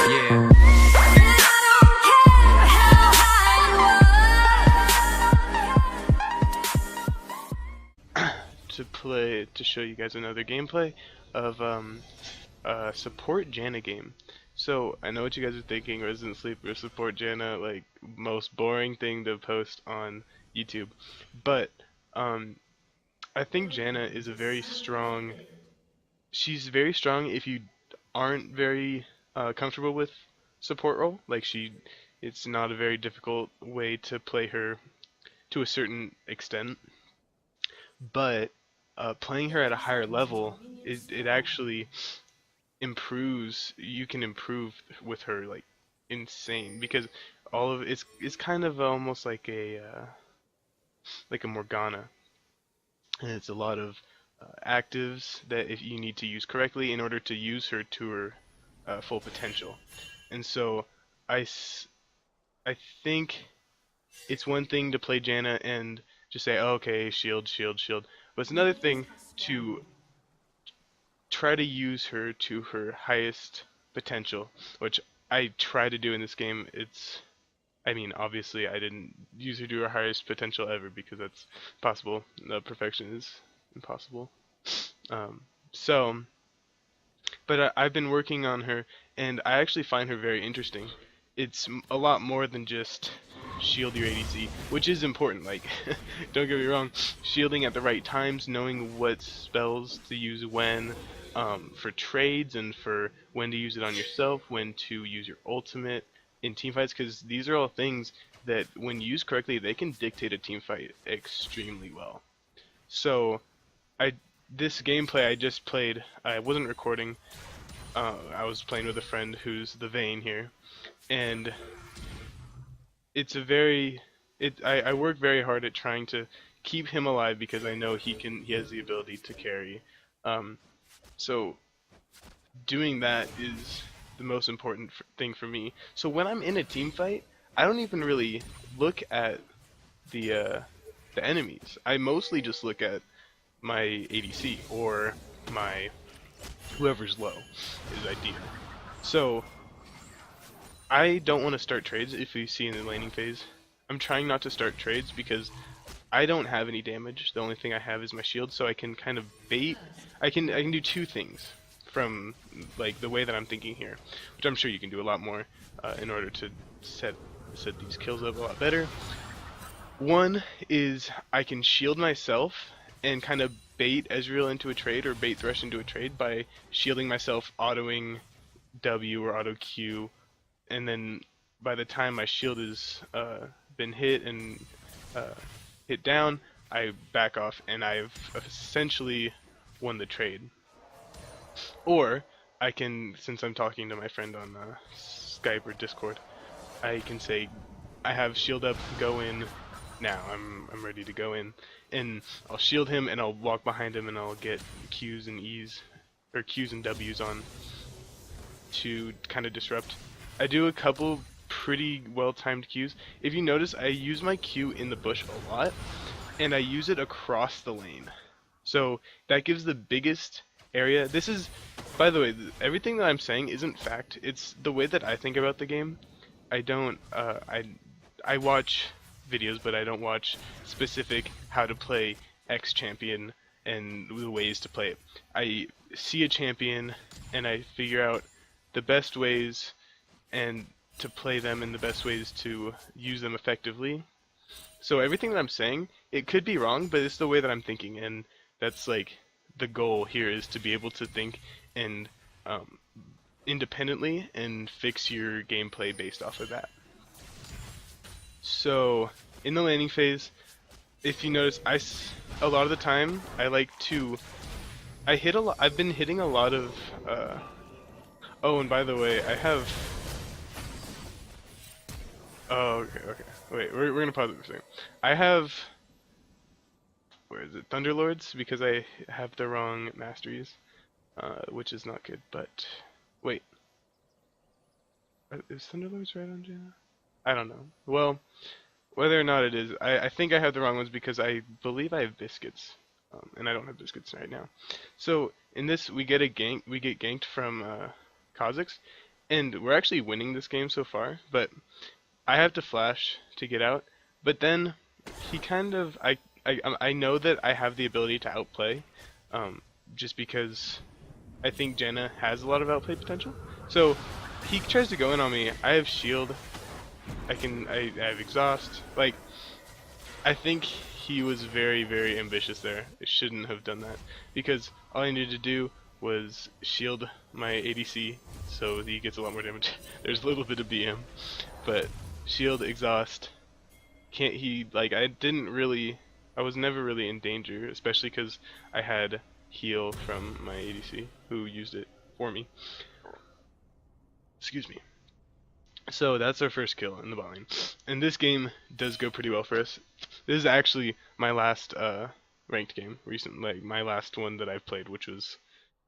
Yeah. To show you guys another gameplay of support Janna game. So I know what you guys are thinking, Resident Sleeper support Janna, like most boring thing to post on YouTube. But I think Janna is a very strong. She's very strong if you aren't very comfortable with support role. Like it's not a very difficult way to play her to a certain extent. But playing her at a higher level, it actually improves. You can improve with her like insane because all of it's kind of almost like a Morgana, and it's a lot of actives that if you need to use correctly in order to use her to her full potential. And so I, s- I think it's one thing to play Janna and just say, oh, okay, shield, shield, shield. But it's another thing to try to use her to her highest potential, which I try to do in this game. I mean, obviously, I didn't use her to her highest potential ever because that's possible. Perfection is impossible. Um, so, but I've been working on her, and I actually find her very interesting. It's a lot more than just shield your ADC, which is important. Like, don't get me wrong, shielding at the right times, knowing what spells to use when, for trades, and for when to use it on yourself, when to use your ultimate in teamfights, because these are all things that, when used correctly, they can dictate a teamfight extremely well. So, I this gameplay I just played, I wasn't recording. I was playing with a friend who's the Vayne here, and it's a very I work very hard at trying to keep him alive because I know he has the ability to carry. Um, so doing that is the most important thing for me. So when I'm in a team fight, I don't even really look at the uh, the enemies. I mostly just look at my ADC or my whoever's low is ideal. So I don't want to start trades if you see in the laning phase. I'm trying not to start trades because I don't have any damage. The only thing I have is my shield, so I can kind of bait. I can do two things from like the way that I'm thinking here, which I'm sure you can do a lot more in order to set these kills up a lot better. One is I can shield myself and kind of bait Ezreal into a trade or bait Thresh into a trade by shielding myself, autoing W or auto Q, and then by the time my shield has been hit and uh, hit down, I back off and I've essentially won the trade. Or I can, since I'm talking to my friend on Skype or Discord, I can say, I have shield up, go in now. I'm ready to go in, and I'll shield him and I'll walk behind him and I'll get Q's and E's or Q's and W's on to kind of disrupt. I do a couple pretty well timed Qs. If you notice, I use my Q in the bush a lot, and I use it across the lane. So that gives the biggest area. This is, by the way, everything that I'm saying isn't fact. It's the way that I think about the game. I don't, I watch videos, but I don't watch specific how to play X champion and the ways to play it. I see a champion and I figure out the best ways and to play them and the best ways to use them effectively. So everything that I'm saying, it could be wrong, but it's the way that I'm thinking, and that's like the goal here is to be able to think and independently and fix your gameplay based off of that. So in the laning phase, if you notice, a lot of the time I like to hit a lot. I've been hitting a lot of. Oh, and by the way, I have. Oh, okay. Wait, we're gonna pause it for a second. I have. Where is it? Thunderlords, because I have the wrong masteries, which is not good. But wait, is Thunderlords right on Janna? I don't know. Well, whether or not it is, I think I have the wrong ones because I believe I have biscuits, and I don't have biscuits right now. So in this, we get ganked from Kha'Zix, and we're actually winning this game so far, but I have to flash to get out. But then he kind of I know that I have the ability to outplay, um, just because I think Janna has a lot of outplay potential. So he tries to go in on me. I have shield. I have exhaust. Like, I think he was very ambitious there. I shouldn't have done that because all I needed to do was shield my ADC so he gets a lot more damage. There's a little bit of BM, but shield, exhaust. Can't he, like, I was never really in danger, especially because I had heal from my ADC who used it for me. Excuse me. So that's our first kill in the bot lane. And this game does go pretty well for us. This is actually my last ranked game recent, like my last one that I've played, which was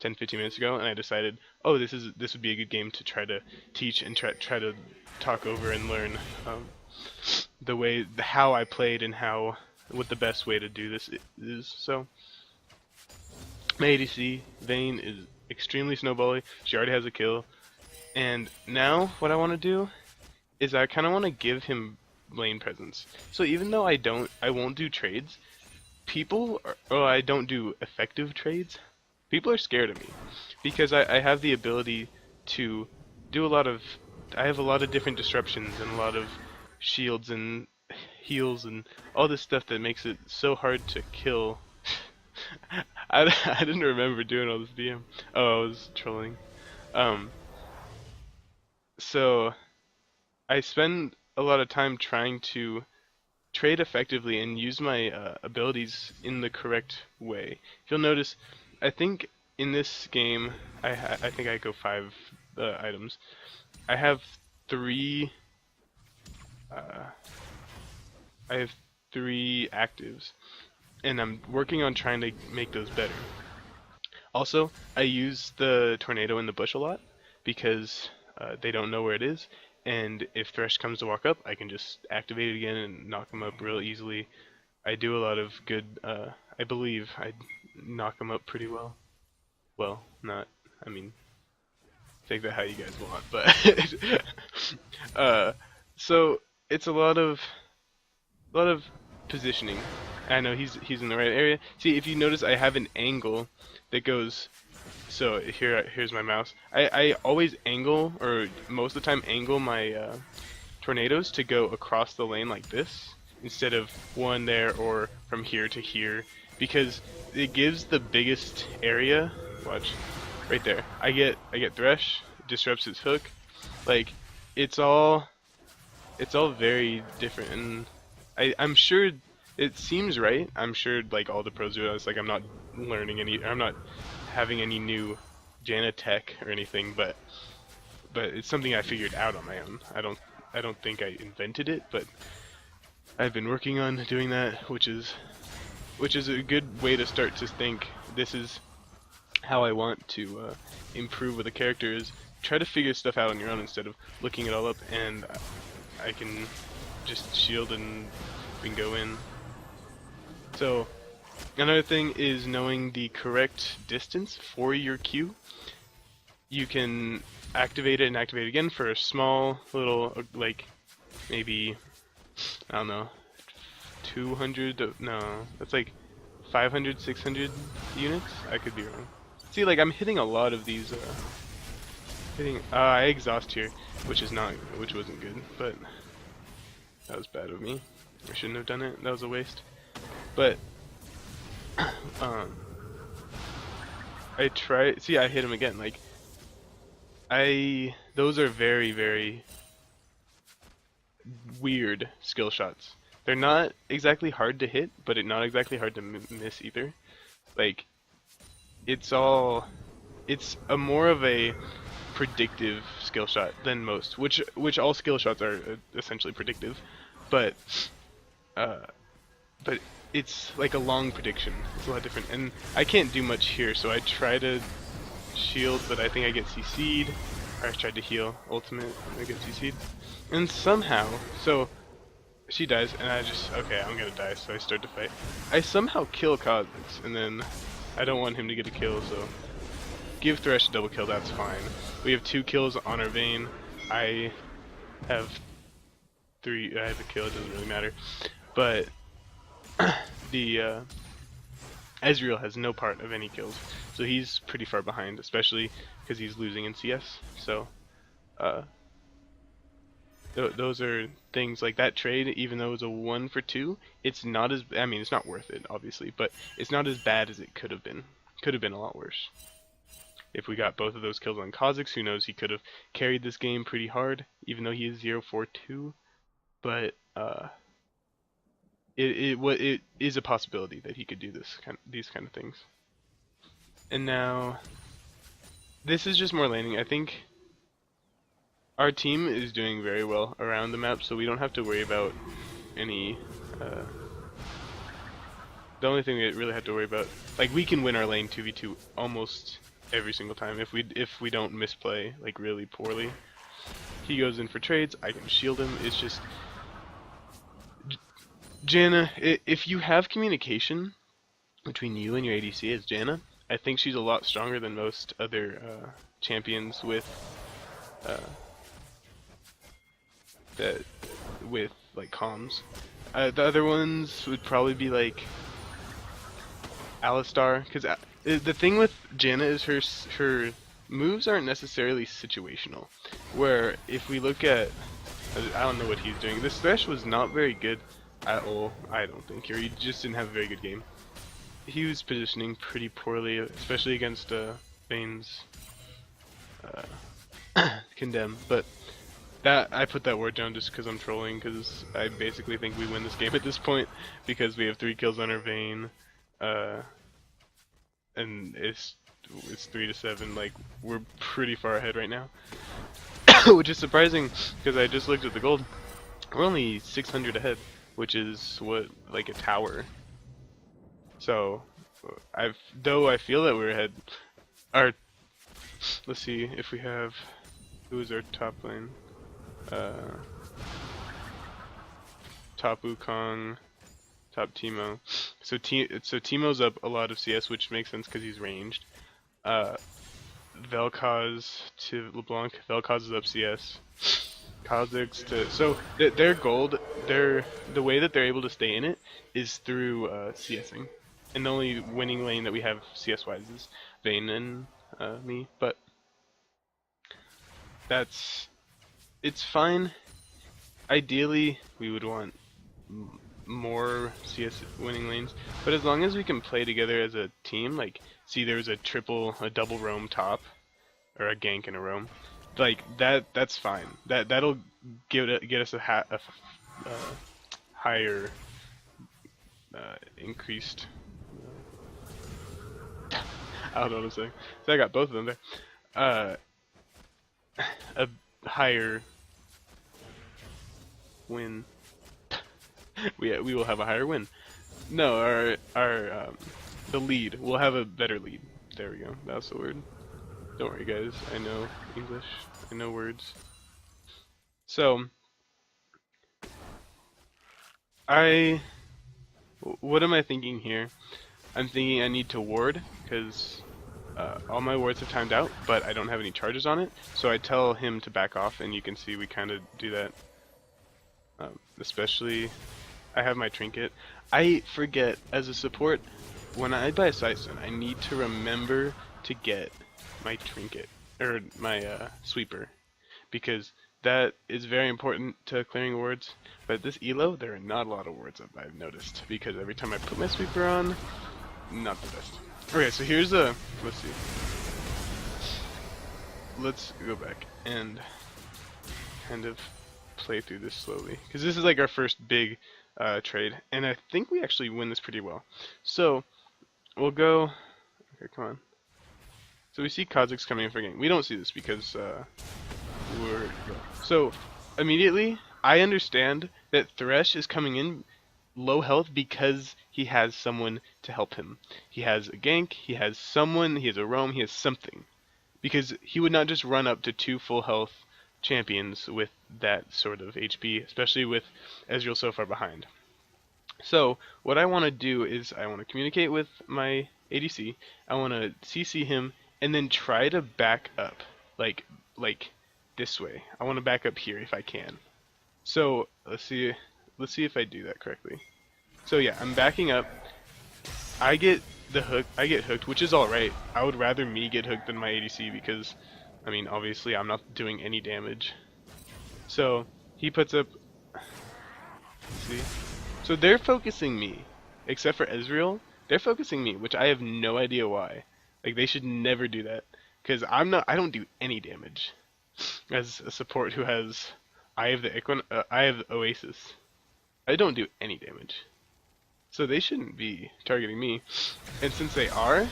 10-15 minutes ago, and I decided, oh, this would be a good game to try to teach and try to talk over and learn how I played and what the best way to do this is. So my ADC Vayne is extremely snowbally. She already has a kill. And now what I want to do is I kind of want to give him lane presence. So even though I won't do trades, I don't do effective trades, people are scared of me because I have the ability to do I have a lot of different disruptions and a lot of shields and heals and all this stuff that makes it so hard to kill. I didn't remember doing all this DM. Oh, I was trolling. So I spend a lot of time trying to trade effectively and use my abilities in the correct way. If you'll notice, I think in this game, I think I go 5 items. I have 3. I have 3 actives, and I'm working on trying to make those better. Also, I use the tornado in the bush a lot because they don't know where it is, and if Thresh comes to walk up, I can just activate it again and knock him up real easily. I do a lot of good, I believe I knock him up pretty well. Well, I mean, take that how you guys want, but so it's a lot of positioning. I know he's in the right area. See, if you notice, I have an angle that goes. So here's my mouse. I always angle, or most of the time angle my tornadoes to go across the lane like this, instead of one there or from here to here, because it gives the biggest area. Watch, right there. I get Thresh, disrupts his hook. Like, it's all very different, and I'm sure it seems right. I'm sure like all the pros do this. Like, I'm not having any new Janna tech or anything, but it's something I figured out on my own. I don't think I invented it, but I've been working on doing that, which is a good way to start to think. This is how I want to improve with the characters. Try to figure stuff out on your own instead of looking it all up, and I can just shield and we can go in. So another thing is knowing the correct distance for your Q. You can activate it and activate it again for a small little, like, maybe, I don't know, 200, no, that's like 500, 600 units? I could be wrong. See, like, I'm hitting a lot of these, I exhaust here, which wasn't good, but that was bad of me. I shouldn't have done it, that was a waste. But I hit him again. Like, those are very weird skill shots. They're not exactly hard to hit, but it's not exactly hard to miss either. Like, it's a more of a predictive skill shot than most, which all skill shots are essentially predictive, but it's like a long prediction. It's a lot different, and I can't do much here, so I try to shield, but I think I get CC'd. Or I tried to heal ultimate, and I get CC'd. And somehow, so she dies, and okay, I'm gonna die, so I start to fight. I somehow kill Cosmix, and then I don't want him to get a kill, so give Thresh a double kill, that's fine. We have 2 kills on our Vayne. I have 3. I have a kill. It doesn't really matter. But the Ezreal has no part of any kills, so he's pretty far behind, especially because he's losing in CS. So uh, those are things like that trade. Even though it was a 1 for 2, it's not as, I mean, it's not worth it, obviously, but it's not as bad as it could have been. Could have been a lot worse. If we got both of those kills on Kha'Zix, who knows, he could have carried this game pretty hard, even though he is 0-4-2. But it is a possibility that he could do these kind of things. And now, this is just more laning. I think our team is doing very well around the map, so we don't have to worry about any. The only thing we really have to worry about, like, we can win our lane 2v2 almost every single time if we don't misplay like really poorly. He goes in for trades, I can shield him. It's just Janna, if you have communication between you and your ADC as Janna, I think she's a lot stronger than most other champions with like comms. The other ones would probably be like Alistar, because the thing with Janna is her moves aren't necessarily situational. Where if we look at, I don't know what he's doing. This Thresh was not very good at all, I don't think. He just didn't have a very good game. He was positioning pretty poorly, especially against Vayne's Condemn. But that, I put that word down just because I'm trolling, because I basically think we win this game at this point because we have 3 kills on our Vayne. And it's 3-7. Like, we're pretty far ahead right now, which is surprising because I just looked at the gold. We're only 600 ahead, which is what, like a tower. So, though I feel that we're ahead. Let's see if we have, who's our top lane? Top Wukong. Top Teemo. So Teemo's up a lot of CS, which makes sense because he's ranged. Vel'Koz to LeBlanc. Vel'Koz is up CS. Kha'Zix to, so their gold, the way that they're able to stay in it is through CSing, and the only winning lane that we have CS wise is Vayne and me. But it's fine. Ideally, we would want more CS winning lanes, but as long as we can play together as a team, like, see, there's a double roam top, or a gank and a roam, like that's fine. That'll get us a higher increased. I don't know what I'm saying. So I got both of them there. A higher win. we will have a higher win. No, the lead. We'll have a better lead. There we go. That's the word. Don't worry, guys. I know English. I know words. So, what am I thinking here? I'm thinking I need to ward, because all my wards have timed out, but I don't have any charges on it. So I tell him to back off, and you can see we kind of do that. Especially, I have my trinket. I forget, as a support, when I buy a Sightstone, I need to remember to get my trinket, or my sweeper, because that is very important to clearing wards. But this elo, there are not a lot of wards I've noticed, because every time I put my sweeper on, not the best. Okay, so here's let's see. Let's go back and kind of play through this slowly, because this is like our first big trade, and I think we actually win this pretty well. So we'll go. Okay, come on. So we see Kha'Zix coming in for gank. We don't see this because we're so immediately. I understand that Thresh is coming in low health because he has someone to help him. He has a gank. He has someone. He has a roam. He has something, because he would not just run up to 2 full health champions with that sort of HP, especially with Ezreal so far behind. So what I want to do is I want to communicate with my ADC. I want to CC him and then try to back up, like like this way. I want to back up here if I can. So let's see if I do that correctly. So yeah, I'm backing up. I get the hook. I get hooked, which is all right. I would rather me get hooked than my ADC because, I mean, obviously I'm not doing any damage. So he puts up. See, so they're focusing me, except for Ezreal. They're focusing me, which I have no idea why. Like they should never do that, because I'm not. I don't do any damage as a support who has. I have the I have the Oasis. I don't do any damage. So they shouldn't be targeting me. And since they are,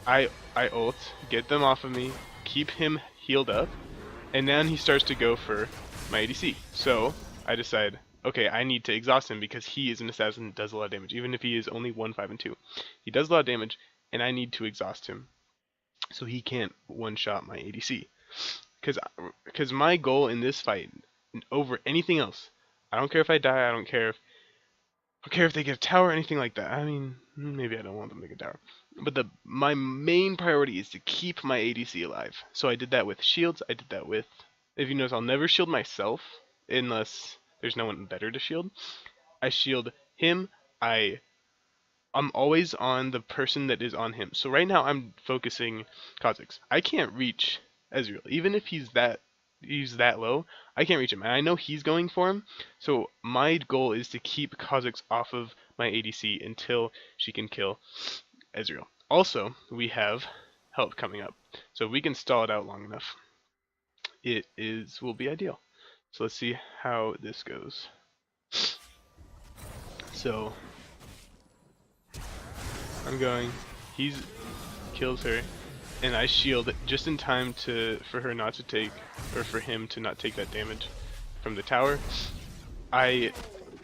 I ult, get them off of me, keep him healed up, and then he starts to go for my ADC. So I decide, okay, I need to exhaust him because he is an assassin that does a lot of damage, even if he is only 1, 5, and 2. He does a lot of damage, and I need to exhaust him so he can't one-shot my ADC. Because my goal in this fight, over anything else, I don't care if I die, I don't care if they get a tower or anything like that. I mean, maybe I don't want them to get a tower. But my main priority is to keep my ADC alive. So I did that with shields. I did that with, if you notice, I'll never shield myself unless there's no one better to shield. I shield him. I'm always on the person that is on him. So right now I'm focusing Kha'Zix. I can't reach Ezreal, even if he's that low. I can't reach him, and I know he's going for him. So my goal is to keep Kha'Zix off of my ADC until she can kill Ezreal. Also, we have help coming up, so if we can stall it out long enough, will be ideal. So let's see how this goes. So I'm going. He kills her, and I shield just in time for her not to take, or for him to not take that damage from the tower. I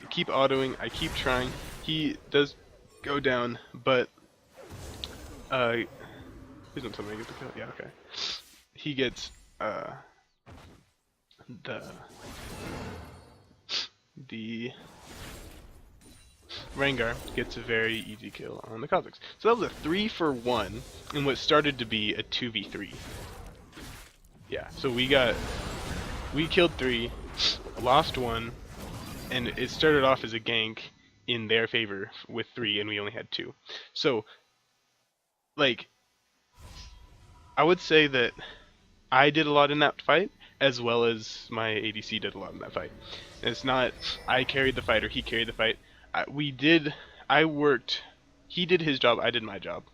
keep autoing. I keep trying. He does go down, but please don't tell me I get the kill. Yeah, okay. He gets the Rengar gets a very easy kill on the Kha'Zix. So that was a 3-for-1 in what started to be a 2v3. Yeah, so we killed 3, lost 1, and it started off as a gank in their favor with 3, and we only had 2. So, like, I would say that I did a lot in that fight, as well as my ADC did a lot in that fight. And it's not I carried the fight or he carried the fight. I worked, he did his job, I did my job.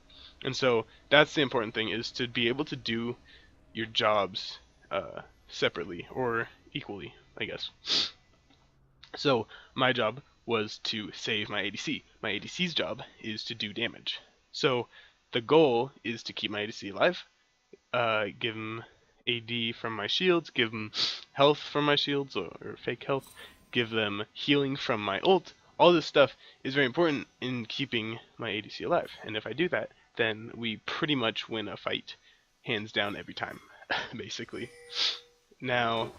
And so that's the important thing, is to be able to do your jobs separately or equally, I guess. So my job was to save my ADC. My ADC's job is to do damage. So the goal is to keep my ADC alive, give him AD from my shields, give him health from my shields, or fake health, give them healing from my ult. All this stuff is very important in keeping my ADC alive, and if I do that, then we pretty much win a fight, hands down every time, basically. Now,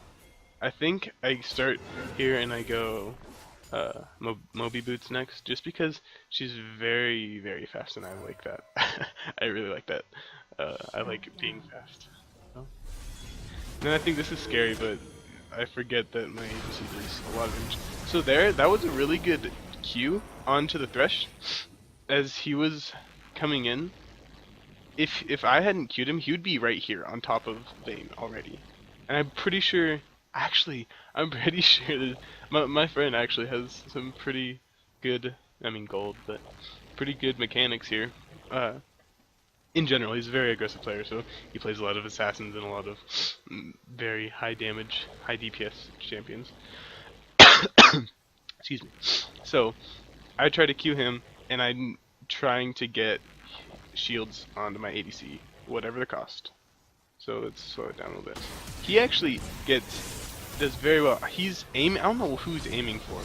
I think I start here and I go Moby Boots next, just because she's very, very fast, and I like that. I really like that. I like being fast. And I think this is scary, but I forget that my agency does a lot of damage. So that was a really good Q onto the Thresh as he was coming in. If I hadn't Q'd him, he would be right here on top of Vayne already. And I'm pretty sure that my friend actually has some pretty good, I mean gold, but pretty good mechanics here. In general, he's a very aggressive player, so he plays a lot of assassins and a lot of very high damage, high DPS champions. Excuse me. So, I try to Q him, and I'm trying to get shields onto my ADC, whatever the cost. So let's slow it down a little bit. He actually does very well. I don't know who he's aiming for,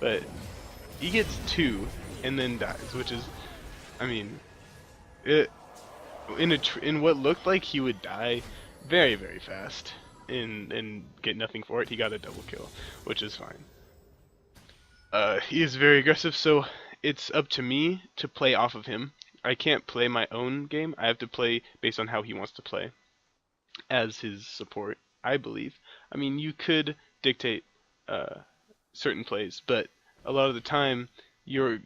but he gets 2 and then dies, which is, I mean, in what looked like he would die very, very fast and get nothing for it, he got a double kill, which is fine. He is very aggressive, so it's up to me to play off of him I can't play my own game. I have to play based on how he wants to play as his support, I believe. I mean, you could dictate uh, certain plays, but a lot of the time, your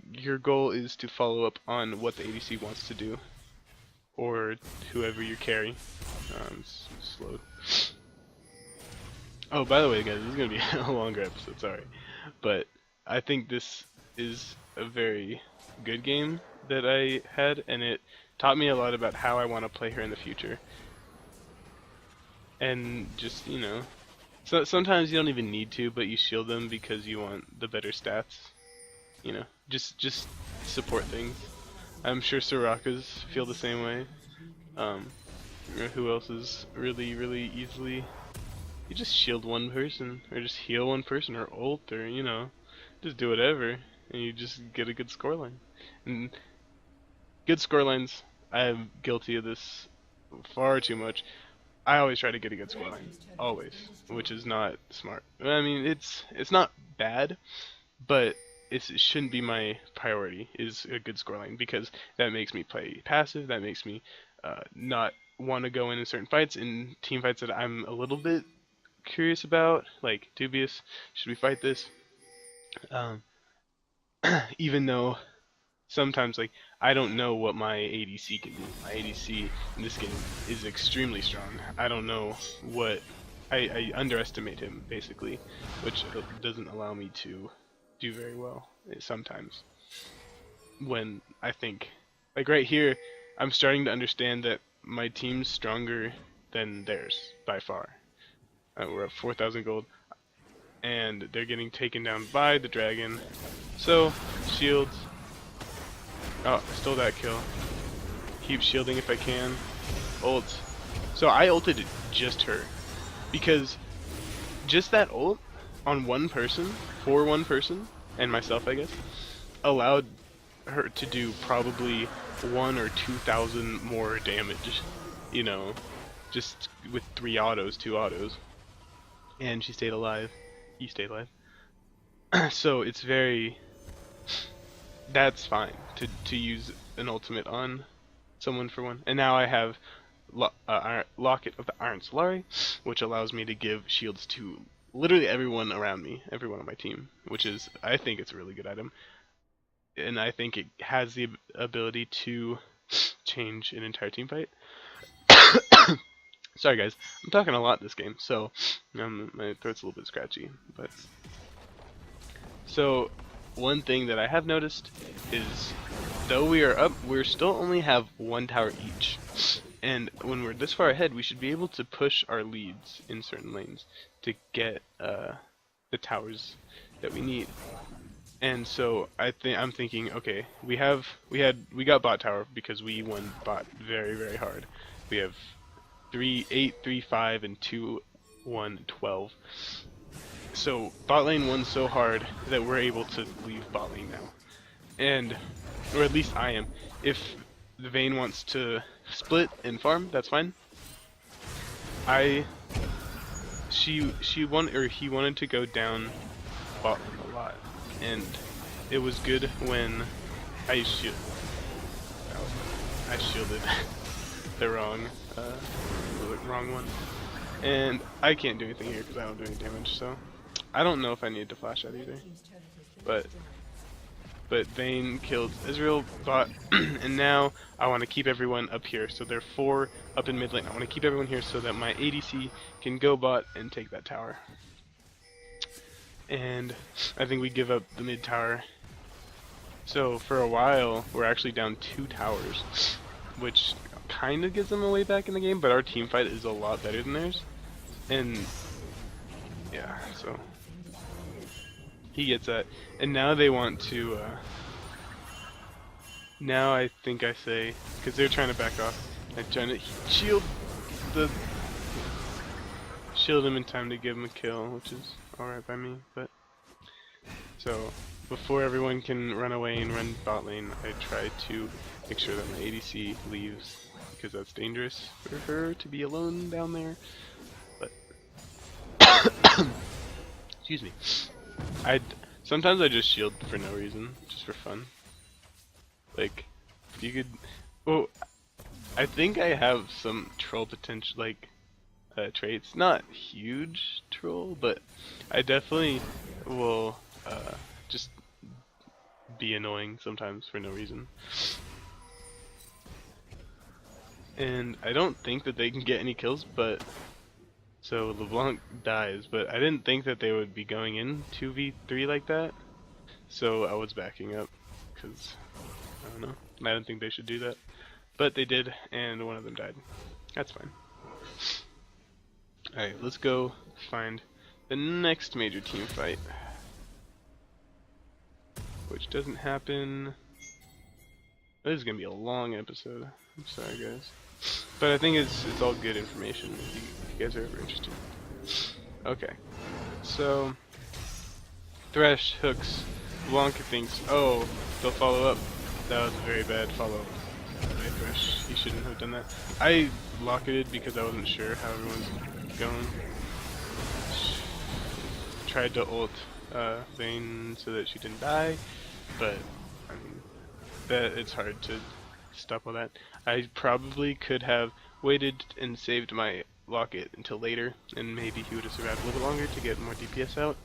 goal is to follow up on what the ADC wants to do, or whoever you carry. Slow. Oh, by the way, guys, this is gonna be a longer episode. Sorry, but I think this is a very good game that I had, and it taught me a lot about how I want to play her in the future. And just, so sometimes you don't even need to, but you shield them because you want the better stats. Just support things. I'm sure Soraka's feel the same way. Who else is really, really easily? You just shield one person, or just heal one person, or ult, or just do whatever, and you just get a good scoreline. And good scorelines, I'm guilty of this far too much. I always try to get a good scoreline, always, which is not smart. I mean, it's not bad, but it shouldn't be my priority. Is a good scoreline, because that makes me play passive. That makes me not want to go in certain fights, in team fights that I'm a little bit curious about, like dubious. Should we fight this? Um, even though sometimes, like, I don't know what my ADC can do. My ADC in this game is extremely strong. I don't know what I underestimate him, basically, which doesn't allow me to do very well sometimes. When I think, like right here, I'm starting to understand that my team's stronger than theirs by far. We're at 4,000 gold, and they're getting taken down by the dragon. So, shields. Oh, I stole that kill. Keep shielding if I can. Ult. So I ulted just her, because just that ult on one person, for one person, and myself, I guess, allowed her to do probably 1 or 2,000 more damage, just with 3 autos, 2 autos. And she stayed alive. He stayed alive. So it's very... That's fine to use an ultimate on someone for one. And now I have Locket of the Iron Solari, which allows me to give shields to literally everyone around me, everyone on my team, which is, I think it's a really good item. And I think it has the ability to change an entire team fight. Sorry guys, I'm talking a lot this game, so my throat's a little bit scratchy. But so one thing that I have noticed is, though we are up, we still only have 1 tower each. And when we're this far ahead, we should be able to push our leads in certain lanes to get the towers that we need. And so I'm thinking, okay, we got bot tower because we won bot very, very hard. We have 3, 8, 3, 5, and 2, 1, 12. So bot lane won so hard that we're able to leave bot lane now, and or at least I am. If the Vayne wants to split and farm, that's fine. He wanted to go down bot lane a lot, and it was good when I shielded the wrong one, and I can't do anything here because I don't do any damage. So I don't know if I need to flash that either, but Vayne killed Israel bot, and now I want to keep everyone up here. So there are 4 up in mid lane. I want to keep everyone here so that my ADC can go bot and take that tower. And I think we give up the mid tower. So for a while, we're actually down 2 towers, which kind of gives them a way back in the game, but our team fight is a lot better than theirs. And yeah, so he gets that. And now they want to, now I think I say, because they're trying to back off, I'm trying to shield him in time to give him a kill, which is alright by me. But so before everyone can run away and run bot lane, I try to make sure that my ADC leaves, because that's dangerous for her to be alone down there. But excuse me. Sometimes I just shield for no reason, just for fun. Like, You could. Well, I think I have some troll potential, like traits. Not huge troll, but I definitely will just be annoying sometimes for no reason. And I don't think that they can get any kills, but so LeBlanc dies, but I didn't think that they would be going in 2v3 like that, so I was backing up, because, I don't know, I didn't think they should do that. But they did, and one of them died. That's fine. Alright, let's go find the next major team fight, which doesn't happen. This is gonna be a long episode. I'm sorry, guys, but I think it's all good information if you guys are ever interested. Okay, so Thresh hooks. Blanca thinks, oh, they'll follow up. That was a very bad follow up by Thresh. He shouldn't have done that. I locketed because I wasn't sure how everyone's going. Tried to ult Vayne so that she didn't die, but I mean, that it's hard to stop all that. I probably could have waited and saved my locket until later, and maybe he would have survived a little longer to get more DPS out,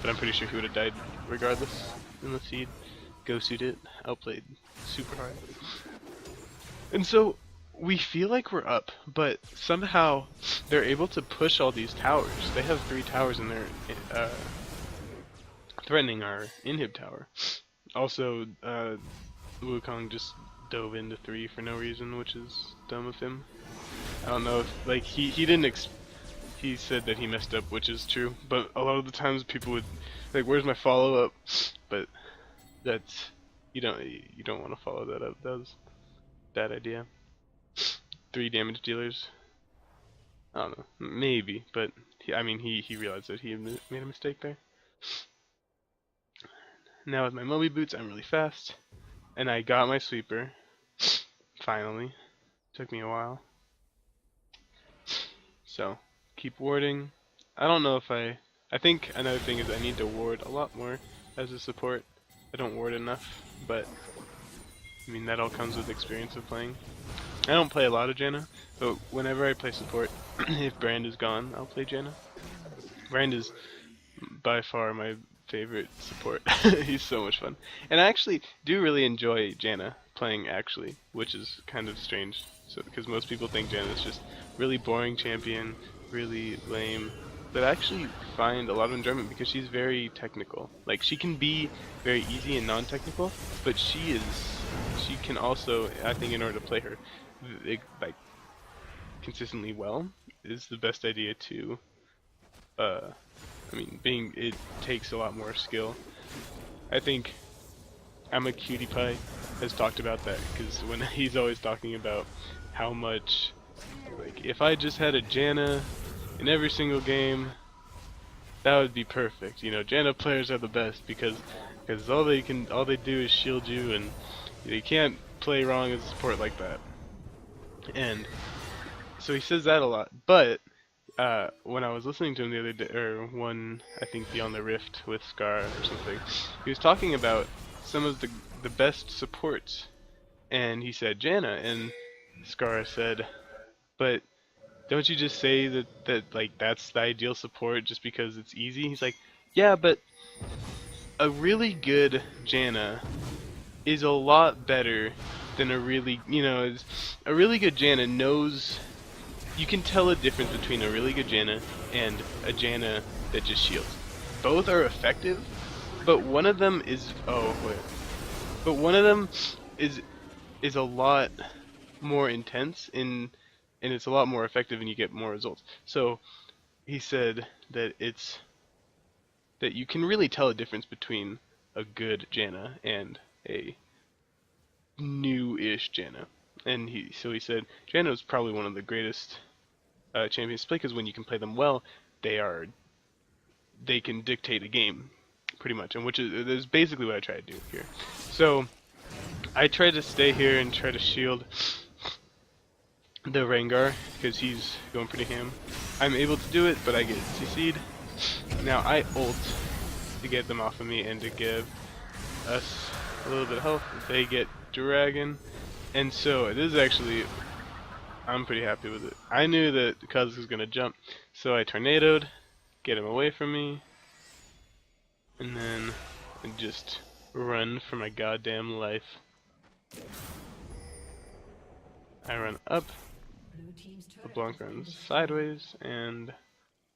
but I'm pretty sure he would have died regardless unless he'd ghosted it, outplayed super hard. And so we feel like we're up, but somehow they're able to push all these towers. They have 3 towers and they're threatening our inhib tower. Also, Wukong just dove into 3 for no reason, which is dumb of him. I don't know if, like, he didn't he said that he messed up, which is true, but a lot of the times people would, like, where's my follow-up? But that's, you don't want to follow that up. That was a bad idea. 3 damage dealers. I don't know, maybe, but I mean, he realized that he made a mistake there. Now with my Moby boots, I'm really fast, and I got my sweeper. Finally, took me a while. So keep warding. I don't know if I think another thing is I need to ward a lot more as a support. I don't ward enough, but I mean that all comes with experience of playing. I don't play a lot of Janna, but whenever I play support, if Brand is gone, I'll play Janna. Brand is by far my favorite support. He's so much fun. And I actually do really enjoy Janna playing actually, which is kind of strange. So because most people think Janna is just really boring champion, really lame. But I actually find a lot of enjoyment because she's very technical. Like, she can be very easy and non-technical, but she can also, I think, in order to play her like consistently well, is the best idea to I mean, it takes a lot more skill. I think I'm a Cutie Pie has talked about that, because when he's always talking about how much, like, if I just had a Janna in every single game, that would be perfect. You know, Janna players are the best because all they do is shield you, and you can't play wrong as a support like that. And so he says that a lot, but when I was listening to him the other day, or one, I think Beyond the Rift with Scar or something, he was talking about some of the best supports, and he said Janna, and Scar said, but don't you just say that like that's the ideal support just because it's easy? He's like, yeah, but a really good Janna is a lot better than a really, a really good Janna knows. You can tell a difference between a really good Janna and a Janna that just shields. Both are effective, but one of them is is a lot more intense and it's a lot more effective and you get more results. So he said that that you can really tell a difference between a good Janna and a new-ish Janna. And he said Janna is probably one of the greatest champions to play, because when you can play them well, they can dictate a game pretty much, and which is basically what I try to do here. So I try to stay here and try to shield the Rengar because he's going pretty ham. I'm able to do it, but I get CC'd. Now I ult to get them off of me and to give us a little bit of health. They get Dragon, And so this is actually, I'm pretty happy with it. I knew that Cuz was gonna jump, so I tornadoed, get him away from me, and then I just run for my goddamn life. I run up, LeBlanc runs sideways, and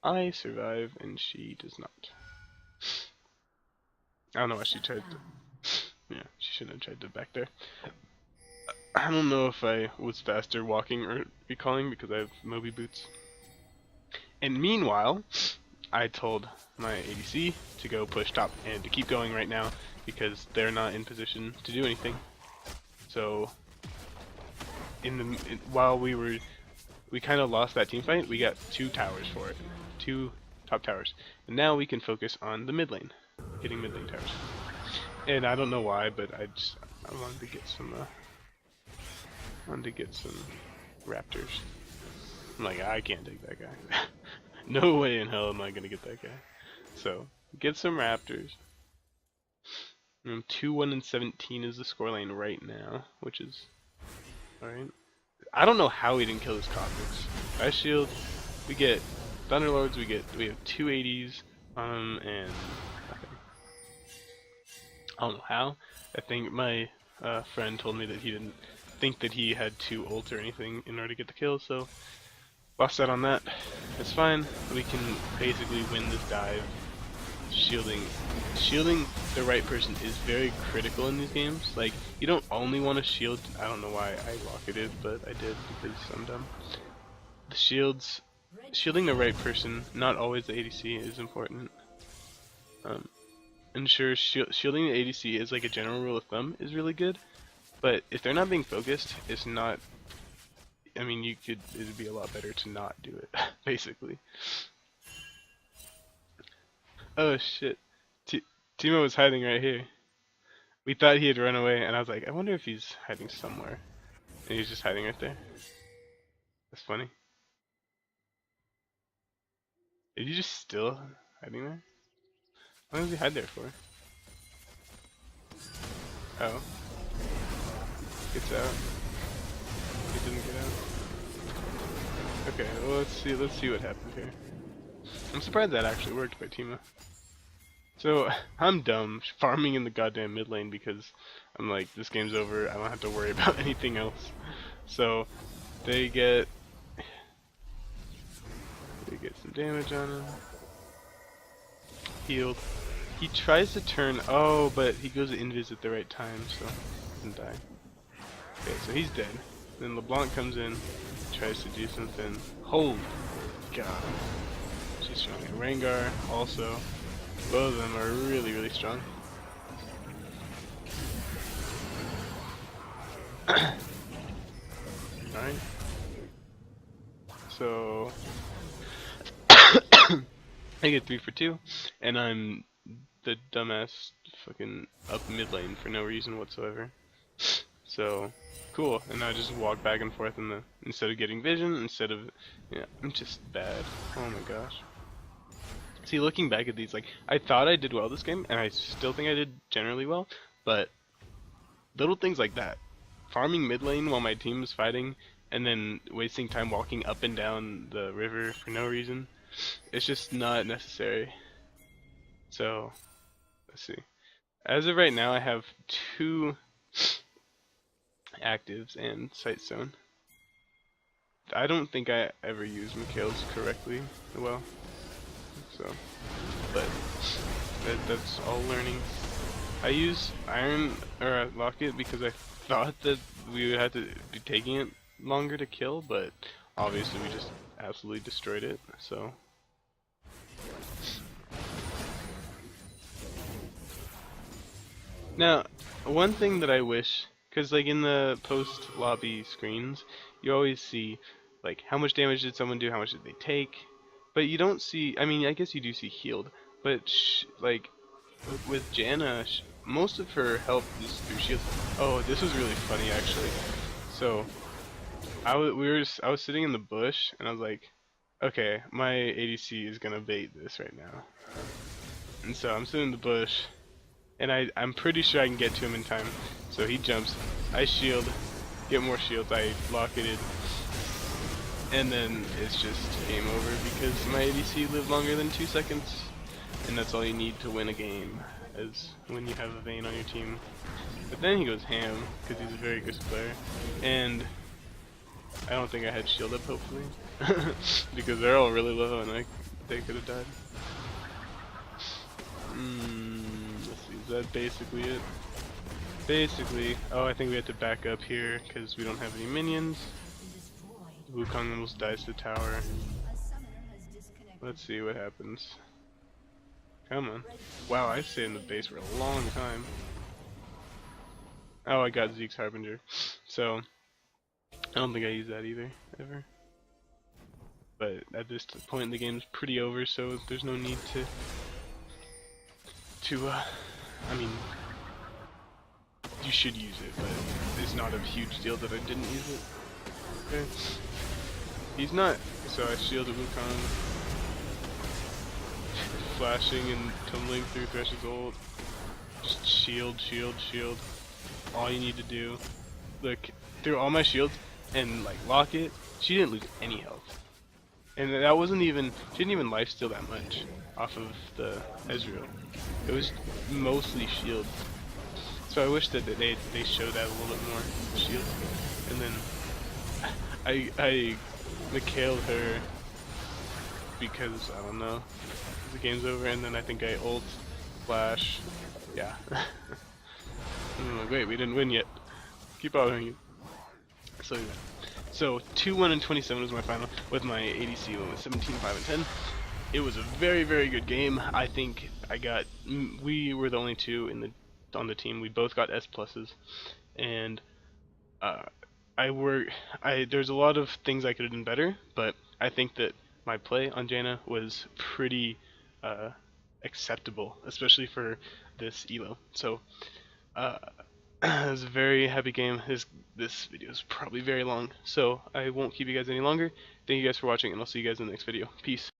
I survive, and she does not. I don't know why she tried to. Yeah, she shouldn't have tried to back there. I don't know if I was faster walking or recalling because I have Moby boots. And meanwhile, I told my ADC to go push top and to keep going right now because they're not in position to do anything. So, while we kind of lost that team fight, we got 2 towers for it, 2 top towers, and now we can focus on the mid lane, getting mid lane towers. And I don't know why, but I wanted to get some raptors. I'm like, I can't take that guy. No way in hell am I gonna get that guy. So get some raptors. 2-1-17 is the scoreline right now, which is alright. I don't know how we didn't kill this Kha'Zix. Ice Shield, we get Thunderlords, we have 280s, and nothing. I don't know how. I think my friend told me that he didn't think that he had to ult or anything in order to get the kill, so lost out on that. It's fine. We can basically win this dive. Shielding the right person is very critical in these games. Like, you don't only want to shield. I don't know why I rocketed, but I did because I'm dumb. The shielding the right person, not always the ADC, is important. And sure, shielding the ADC is like a general rule of thumb is really good, but if they're not being focused, it's not. I mean, it'd be a lot better to not do it, basically. Oh shit. Timo was hiding right here. We thought he had run away, and I was like, I wonder if he's hiding somewhere. And he's just hiding right there. That's funny. Is he just still hiding there? How long does he hide there for? Oh. Gets out. He didn't get out. Okay, well, let's see what happens here. I'm surprised that actually worked by Timo. So, I'm dumb farming in the goddamn mid lane because I'm like, this game's over, I don't have to worry about anything else. So, they get some damage on him. Healed. He tries to turn, oh, but he goes to invis at the right time, so he doesn't die. Okay, so he's dead. Then LeBlanc comes in, tries to do something. Holy god. She's strong. And Rengar also. Both of them are really, really strong. Alright. So I get 3 for 2, and I'm the dumbass fucking up mid lane for no reason whatsoever. So cool, and I just walk back and forth instead of getting vision, I'm just bad. Oh my gosh. See, looking back at these, like, I thought I did well this game, and I still think I did generally well, but little things like that. Farming mid lane while my team is fighting, and then wasting time walking up and down the river for no reason, it's just not necessary. So, let's see. As of right now, I have 2 actives and Sightstone. I don't think I ever used Mikhail's correctly well. So, but that's all learning. I use Iron or Locket because I thought that we would have to be taking it longer to kill, but obviously we just absolutely destroyed it. So, now one thing that I wish, because like in the post lobby screens, you always see like how much damage did someone do, how much did they take. But you don't see, I mean, I guess you do see healed, but like with Janna, most of her help is through shields. Oh, this was really funny actually. So I was sitting in the bush and I was like, okay, my ADC is gonna bait this right now. And so I'm sitting in the bush, and I'm pretty sure I can get to him in time. So he jumps, I shield, get more shields. I rocketed, and then it's just game over because my ADC lived longer than 2 seconds, and that's all you need to win a game, is when you have a Vayne on your team. But then he goes ham because he's a very good player, and I don't think I had shield up, hopefully, because they're all really low and they could have died. Let's see, is that basically it? Basically, oh, I think we have to back up here because we don't have any minions. Wukong almost dies to the tower. Let's see what happens. Come on. Wow, I stayed in the base for a long time. Oh, I got Zeke's Harbinger. So, I don't think I use that either, ever. But at this point in the game, it's pretty over, so there's no need I mean, you should use it, but it's not a huge deal that I didn't use it. Okay. He's not, so I shielded Wukong. Flashing and tumbling through Thresh's ult. Just shield, shield, shield. All you need to do. Look, through all my shields and like lock it, she didn't lose any health. And that wasn't even, she didn't even lifesteal that much off of the Ezreal. It was mostly shield. So I wish that they showed that a little bit more, shield. And then I Mikhailed her because, I don't know, the game's over, and then I think I ult, flash, yeah. I'm like, wait, we didn't win yet. Keep following. So yeah. So 2-1 and 27 was my final, with my ADC went with 17, 5, and 10. It was a very, very good game. I think we were the only two on the team. We both got S pluses, and there's a lot of things I could have done better, but I think that my play on Janna was pretty acceptable, especially for this elo. So it was a very happy game. This video is probably very long, so I won't keep you guys any longer. Thank you guys for watching, and I'll see you guys in the next video. Peace.